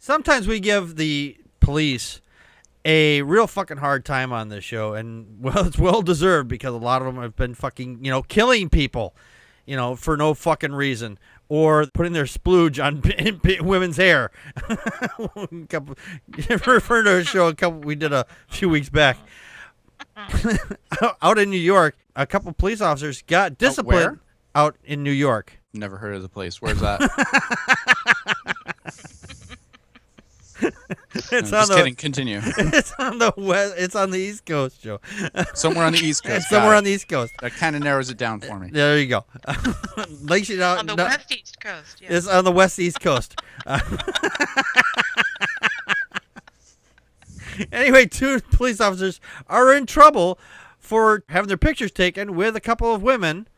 Sometimes we give the police a real fucking hard time on this show, and well, it's well deserved because a lot of them have been fucking, killing people, for no fucking reason, or putting their splooge on women's hair. Referring to a show we did a few weeks back. Out in New York, a couple police officers got disciplined out in New York. Never heard of the place. Where's that? Kidding. Continue. It's on the west. It's on the East Coast, Joe. Somewhere on the East Coast. Somewhere on the East Coast. That kind of narrows it down for me. There you go. On the West East Coast. Yeah. It's on the West East Coast. Anyway, 2 police officers are in trouble for having their pictures taken with a couple of women.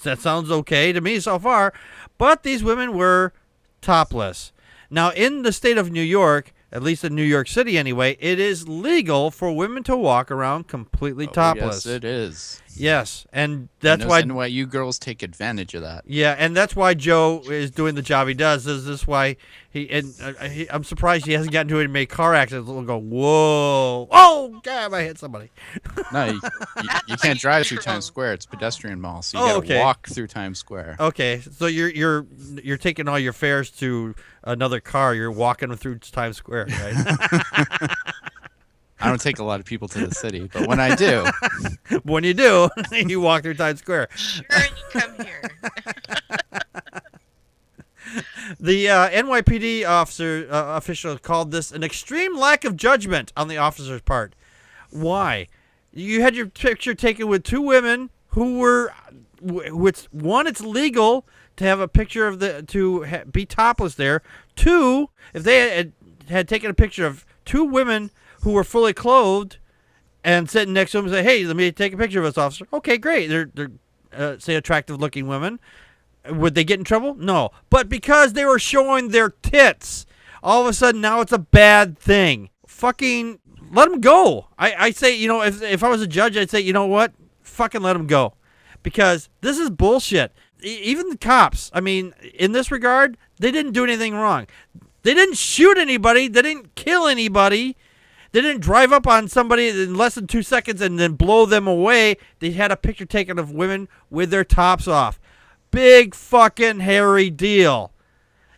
That sounds okay to me so far, but these women were topless. Now, in the state of New York, at least in New York City anyway, it is legal for women to walk around completely topless. Yes, it is. Yes, and that's why NYU girls take advantage of that. Yeah, and that's why Joe is doing the job he does. This is why I'm surprised he hasn't gotten into any car accidents. We'll go, whoa, oh God, I hit somebody. No, you can't drive through Times Square. It's a pedestrian mall, so you gotta walk through Times Square. Okay, so you're taking all your fares to another car. You're walking through Times Square, right? I don't take a lot of people to the city, but when I do. When you do, you walk through Times Square. Sure, you come here. The NYPD official called this an extreme lack of judgment on the officer's part. Why? You had your picture taken with 2 women who were, one, it's legal to have a picture of be topless there. 2, if they had taken a picture of 2 women who were fully clothed and sitting next to him and say, hey, let me take a picture of this officer. Okay, great. They're say, attractive-looking women. Would they get in trouble? No. But because they were showing their tits, all of a sudden now it's a bad thing. Fucking let them go. I say, if I was a judge, I'd say, you know what? Fucking let them go. Because this is bullshit. Even the cops, I mean, in this regard, they didn't do anything wrong. They didn't shoot anybody. They didn't kill anybody. They didn't drive up on somebody in less than 2 seconds and then blow them away. They had a picture taken of women with their tops off. Big fucking hairy deal.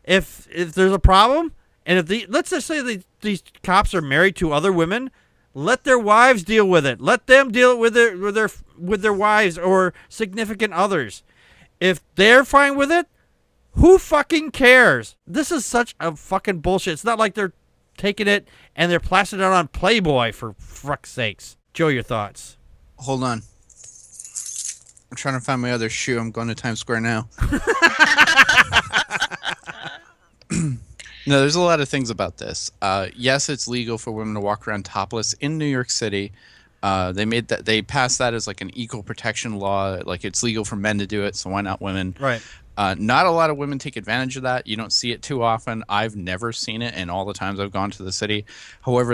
If there's a problem, and let's just say these cops are married to other women, let their wives deal with it. Let them deal with their wives or significant others. If they're fine with it, who fucking cares? This is such a fucking bullshit. It's not like they're taking it and they're plastering it on Playboy, for fuck's sakes. Joe, your thoughts? Hold on. I'm trying to find my other shoe. I'm going to Times Square now. No, there's a lot of things about this. Yes, it's legal for women to walk around topless in New York City. They passed that as like an equal protection law. Like it's legal for men to do it, so why not women? Right. Not a lot of women take advantage of that. You don't see it too often. I've never seen it in all the times I've gone to the city. However,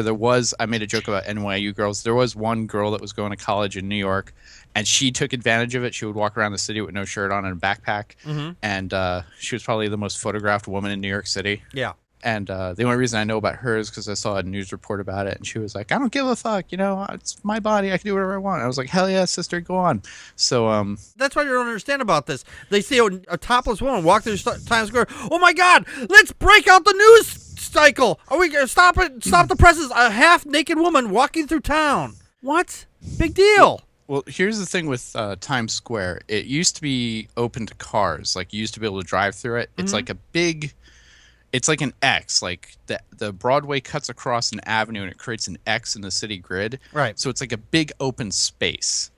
I made a joke about NYU girls. There was one girl that was going to college in New York, and she took advantage of it. She would walk around the city with no shirt on and a backpack. Mm-hmm. And she was probably the most photographed woman in New York City. Yeah. And the only reason I know about her is because I saw a news report about it, and she was like, I don't give a fuck, it's my body, I can do whatever I want. I was like, hell yeah, sister, go on. So that's what you don't understand about this. They see a topless woman walk through Times Square. Oh my God, let's break out the news cycle. Are we gonna stop it? Stop the presses. A half-naked woman walking through town. What? Big deal. Well, here's the thing with Times Square. It used to be open to cars. Like, you used to be able to drive through it. It's like it's like an X. Like the Broadway cuts across an avenue and it creates an X in the city grid. Right. So it's like a big open space.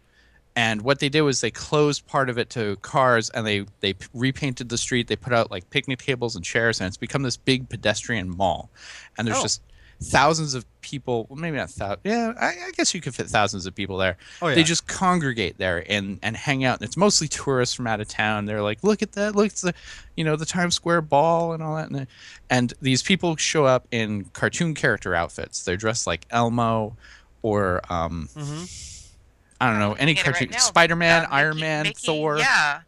And what they did was they closed part of it to cars, and they repainted the street. They put out like picnic tables and chairs, and it's become this big pedestrian mall. And there's just thousands of people. Well, maybe not thousands. Yeah, I guess you could fit thousands of people there. Oh, yeah. They just congregate there and hang out. And it's mostly tourists from out of town. They're like, look at that. Look at the Times Square ball and all that. And these people show up in cartoon character outfits. They're dressed like Elmo or I don't know, any cartoon. Right, Spider-Man, Iron Man, Thor. Yeah.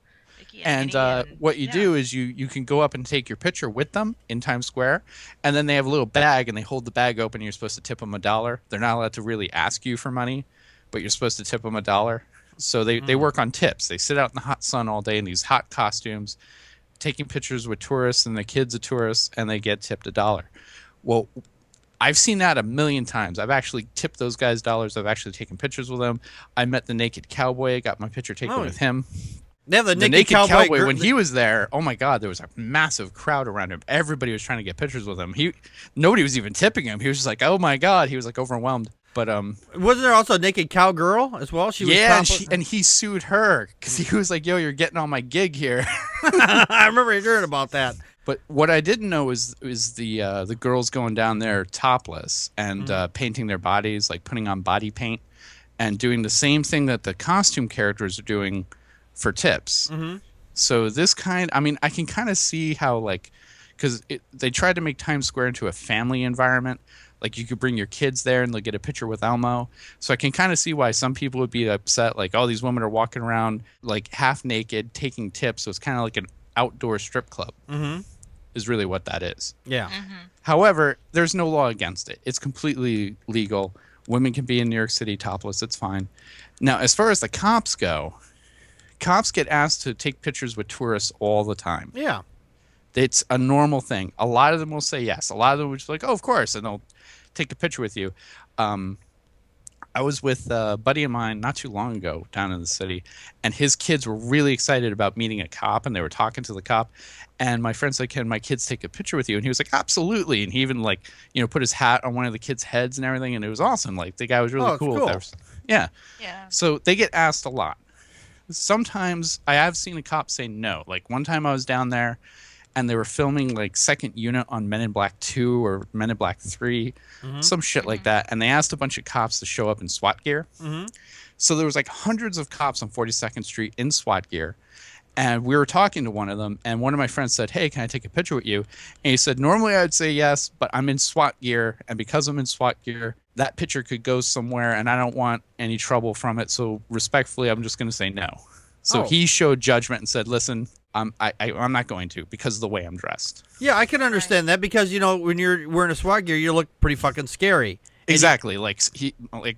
And what you do is you can go up and take your picture with them in Times Square, and then they have a little bag, and they hold the bag open, and you're supposed to tip them $1. They're not allowed to really ask you for money, but you're supposed to tip them $1. So they work on tips. They sit out in the hot sun all day in these hot costumes, taking pictures with tourists, and the kids are tourists, and they get tipped $1. Well, I've seen that a million times. I've actually tipped those guys dollars. I've actually taken pictures with them. I met the naked cowboy. I got my picture taken with him. They have the naked cowboy when he was there, oh my God, there was a massive crowd around him. Everybody was trying to get pictures with him. Nobody was even tipping him. He was just like, oh my God. He was like overwhelmed. But wasn't there also a naked cowgirl as well? She was and he sued her because he was like, yo, you're getting on my gig here. I remember hearing about that. But what I didn't know is the girls going down there topless and painting their bodies, like putting on body paint and doing the same thing that the costume characters are doing for tips. So I can kind of see how, like, because they tried to make Times Square into a family environment. Like, you could bring your kids there and they'll get a picture with Elmo. So I can kind of see why some people would be upset. Like, oh, these women are walking around like half naked taking tips. So it's kind of like an outdoor strip club. Is really what that is. Yeah. However, there's no law against it. It's completely legal. Women can be in New York City topless. It's fine. Now, as far as the cops go, cops get asked to take pictures with tourists all the time. Yeah. It's a normal thing. A lot of them will say yes. A lot of them will just be like, oh, of course, and they'll take a picture with you. I was with a buddy of mine not too long ago down in the city, and his kids were really excited about meeting a cop, and they were talking to the cop. And my friend said, can my kids take a picture with you? And he was like, absolutely. And he even, like, put his hat on one of the kids' heads and everything, and it was awesome. Like, the guy was really cool. Yeah. So they get asked a lot. Sometimes I have seen a cop say no. Like, one time I was down there, and they were filming, like, second unit on Men in Black 2 or Men in Black 3, some shit like that. And they asked a bunch of cops to show up in SWAT gear. So there was, like, hundreds of cops on 42nd Street in SWAT gear. And we were talking to one of them, and one of my friends said, hey, can I take a picture with you? And he said, normally I'd say yes, but I'm in SWAT gear, and because I'm in SWAT gear, that picture could go somewhere, and I don't want any trouble from it, so respectfully, I'm just going to say no. So he showed judgment and said, listen, I'm not going to because of the way I'm dressed. Yeah, I can understand that because, when you're wearing a SWAT gear, you look pretty fucking scary. Exactly. Like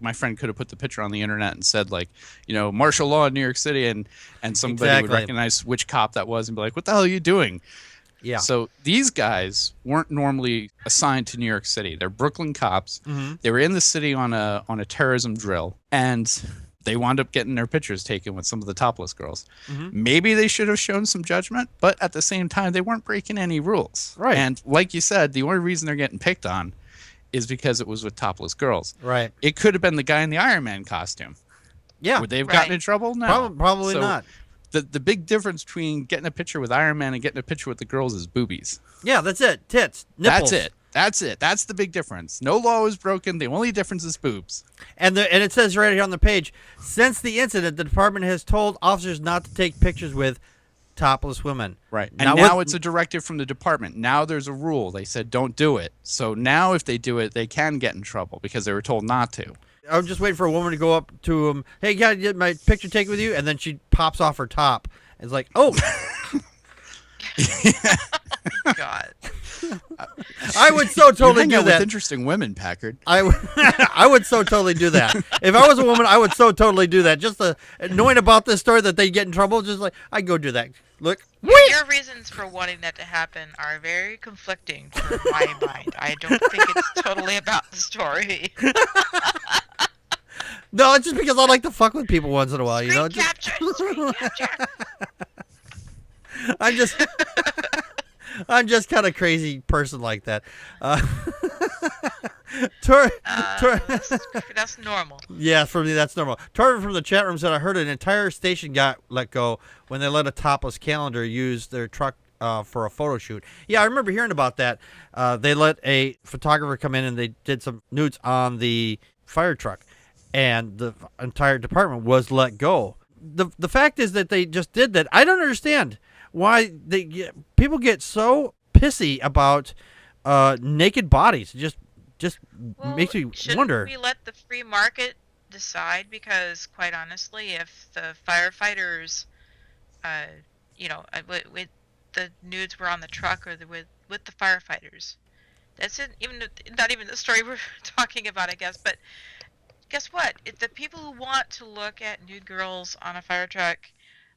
my friend could have put the picture on the internet and said, like, martial law in New York City, and somebody would recognize which cop that was and be like, what the hell are you doing? Yeah. So these guys weren't normally assigned to New York City. They're Brooklyn cops. They were in the city on a terrorism drill, and they wound up getting their pictures taken with some of the topless girls. Maybe they should have shown some judgment, but at the same time, they weren't breaking any rules. Right. And like you said, the only reason they're getting picked on is because it was with topless girls. Right. It could have been the guy in the Iron Man costume. Yeah. Would they have gotten in trouble? No. Probably not. The big difference between getting a picture with Iron Man and getting a picture with the girls is boobies. Yeah, that's it. Tits, nipples. That's it. That's the big difference. No law was broken. The only difference is boobs. And it says right here on the page, since the incident, the department has told officers not to take pictures with topless women. Right. And now it's a directive from the department. Now there's a rule. They said don't do it. So now if they do it, they can get in trouble because they were told not to. I was just waiting for a woman to go up to him. Hey, can I get my picture taken with you? And then she pops off her top. It's like, oh. God. I would so totally do that. With interesting women, Packard. I would so totally do that. If I was a woman, I would so totally do that. Just knowing about this story that they get in trouble, just like, I'd go do that. Look. Your reasons for wanting that to happen are very conflicting for my mind. I don't think it's totally about the story. No, it's just because I like to fuck with people once in a while, Screen capture. I'm just kind of crazy person like that. That's normal. Yeah, for me, that's normal. Torvin from the chat room said, I heard an entire station got let go when they let a topless calendar use their truck for a photo shoot. Yeah, I remember hearing about that. They let a photographer come in and they did some nudes on the fire truck, and the entire department was let go. The fact is that they just did that. I don't understand why people get so pissy about naked bodies. It just makes me wonder. We let the free market decide, because quite honestly, if the firefighters with the nudes were on the truck or with the firefighters. That's it. Not even the story we're talking about, I guess. But guess what? The people who want to look at nude girls on a fire truck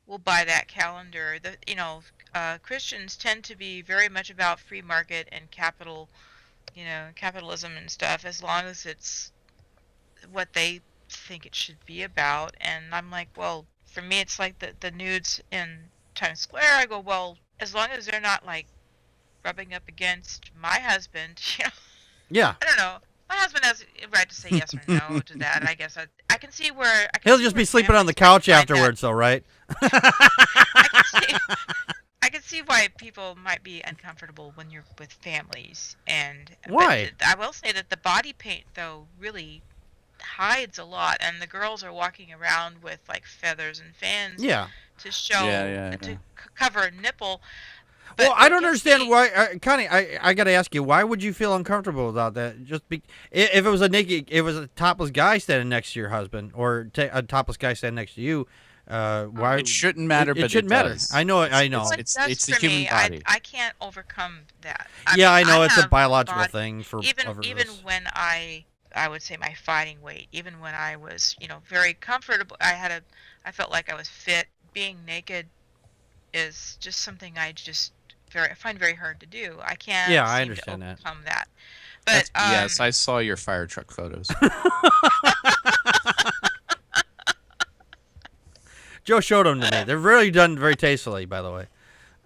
will buy that calendar. Christians tend to be very much about free market and capitalism and stuff, as long as it's what they think it should be about. And I'm like, well, for me, it's like the nudes in Times Square. I go, well, as long as they're not like rubbing up against my husband, Yeah. I don't know. My husband has a right to say yes or no to that. I guess I can see where He'll just be sleeping on the couch afterwards, though, right? I can see why people might be uncomfortable when you're with families. Why? But I will say that the body paint, though, really hides a lot, and the girls are walking around with like feathers and fans to show to cover a nipple. But well, I don't understand why, Connie. I got to ask you, why would you feel uncomfortable about that? If it was a topless guy standing next to your husband, or a topless guy standing next to you, why? It shouldn't matter, but it shouldn't matter. does. I know. It's the human body. I can't overcome that. I know it's a biological thing for even when I would say my fighting weight, even when I was very comfortable, I felt like I was fit. Being naked is just something I find very hard to do. I can't. Yeah, I understand to overcome that. But yes, I saw your fire truck photos. Joe showed them to me. They're really done very tastefully, by the way.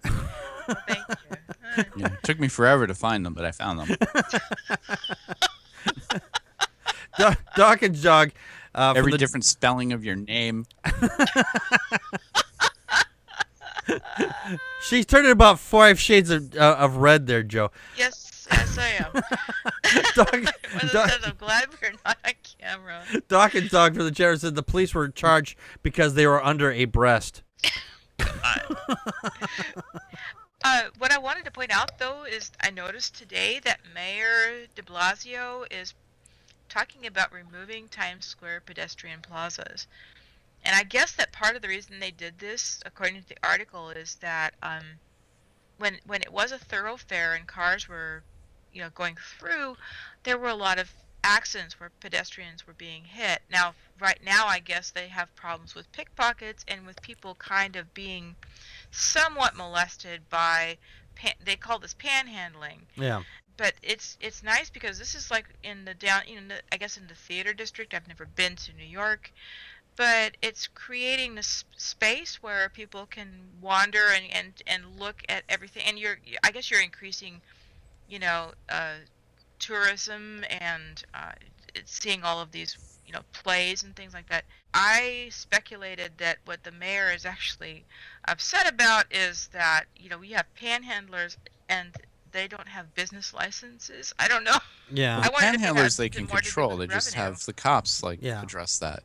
Thank you. Yeah, it took me forever to find them, but I found them. Doc and Jog. Every different spelling of your name. She's turning about 5 shades of red there, Joe. Yes, I am. I'm glad we're not on camera. Doc and Dog for the chair said the police were charged because they were under a breast. What I wanted to point out, though, is I noticed today that Mayor de Blasio is talking about removing Times Square pedestrian plazas. And I guess that part of the reason they did this, according to the article, is that when it was a thoroughfare and cars were, going through, there were a lot of accidents where pedestrians were being hit. Now, right now, I guess they have problems with pickpockets and with people kind of being somewhat molested by, they call this panhandling. Yeah. But it's nice because this is like in the I guess in the theater district. I've never been to New York. But it's creating this space where people can wander and look at everything, and I guess you're increasing, tourism and seeing all of these, plays and things like that. I speculated that what the mayor is actually upset about is that we have panhandlers and they don't have business licenses. I don't know. Yeah. Well, the panhandlers they can control. They just have the cops address that.